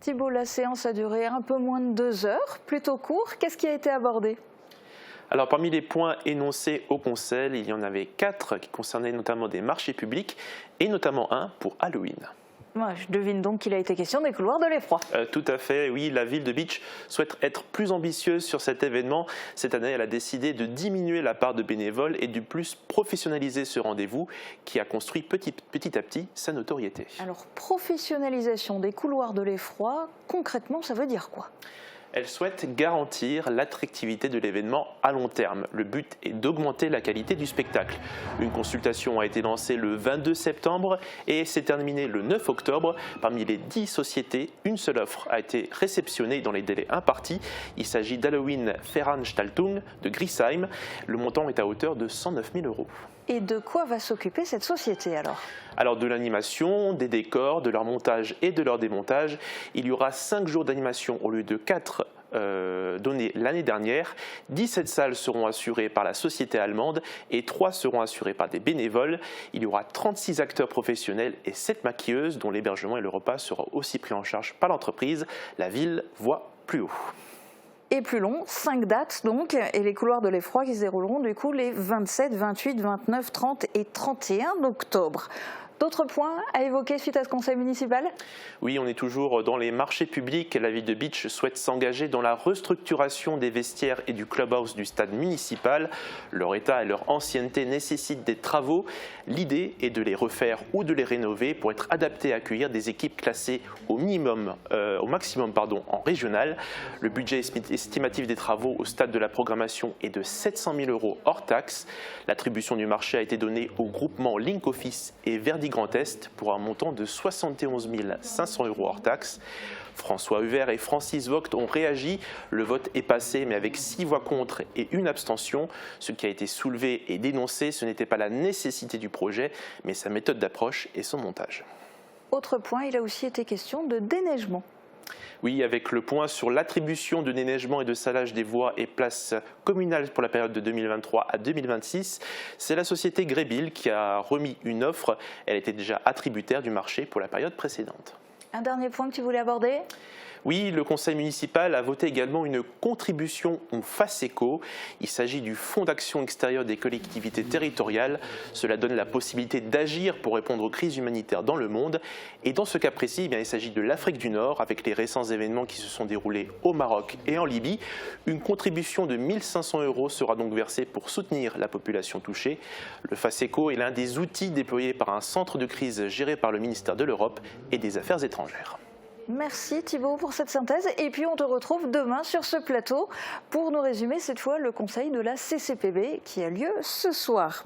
Thibault, la séance a duré un peu moins de 2 heures, plutôt court. Qu'est-ce qui a été abordé? Alors parmi les points énoncés au Conseil, il y en avait 4 qui concernaient notamment des marchés publics et notamment un pour Halloween. Ouais, je devine donc qu'il a été question des couloirs de l'effroi. Tout à fait, oui, la ville de Bitche souhaite être plus ambitieuse sur cet événement. Cette année, elle a décidé de diminuer la part de bénévoles et de plus professionnaliser ce rendez-vous qui a construit petit à petit sa notoriété. Alors, professionnalisation des couloirs de l'effroi, concrètement, ça veut dire quoi? Elle souhaite garantir l'attractivité de l'événement à long terme. Le but est d'augmenter la qualité du spectacle. Une consultation a été lancée le 22 septembre et s'est terminée le 9 octobre. Parmi les 10 sociétés, une seule offre a été réceptionnée dans les délais impartis. Il s'agit d'Halloween Veranstaltung de Griesheim. Le montant est à hauteur de 109 000 €. Et de quoi va s'occuper cette société alors? Alors de l'animation, des décors, de leur montage et de leur démontage. Il y aura 5 jours d'animation au lieu de 4 donnés l'année dernière. 17 salles seront assurées par la société allemande et 3 seront assurées par des bénévoles. Il y aura 36 acteurs professionnels et 7 maquilleuses dont l'hébergement et le repas seront aussi pris en charge par l'entreprise. La ville voit plus haut. Et plus long, 5 dates donc, et les couloirs de l'effroi qui se dérouleront du coup les 27, 28, 29, 30 et 31 octobre. D'autres points à évoquer suite à ce conseil municipal? Oui, on est toujours dans les marchés publics. La ville de Bitche souhaite s'engager dans la restructuration des vestiaires et du clubhouse du stade municipal. Leur état et leur ancienneté nécessitent des travaux. L'idée est de les refaire ou de les rénover pour être adaptés à accueillir des équipes classées au maximum en régional. Le budget estimatif des travaux au stade de la programmation est de 700 000 € hors taxe. L'attribution du marché a été donnée au groupement Link Office et Verdi Grand Est pour un montant de 71 500 € hors taxe. François Huvert et Francis Vogt ont réagi. Le vote est passé, mais avec 6 voix contre et 1 abstention. Ce qui a été soulevé et dénoncé, ce n'était pas la nécessité du projet, mais sa méthode d'approche et son montage. Autre point, il a aussi été question de déneigement. Oui, avec le point sur l'attribution de déneigement et de salage des voies et places communales pour la période de 2023 à 2026, c'est la société Greybill qui a remis une offre. Elle était déjà attributaire du marché pour la période précédente. Un dernier point que tu voulais aborder? Oui, le conseil municipal a voté également une contribution au FACECO. Il s'agit du Fonds d'action extérieure des collectivités territoriales. Cela donne la possibilité d'agir pour répondre aux crises humanitaires dans le monde. Et dans ce cas précis, il s'agit de l'Afrique du Nord, avec les récents événements qui se sont déroulés au Maroc et en Libye. Une contribution de 1 500 € sera donc versée pour soutenir la population touchée. Le FACECO est l'un des outils déployés par un centre de crise géré par le ministère de l'Europe et des Affaires étrangères. Merci Thibault pour cette synthèse et puis on te retrouve demain sur ce plateau pour nous résumer cette fois le conseil de la CCPB qui a lieu ce soir.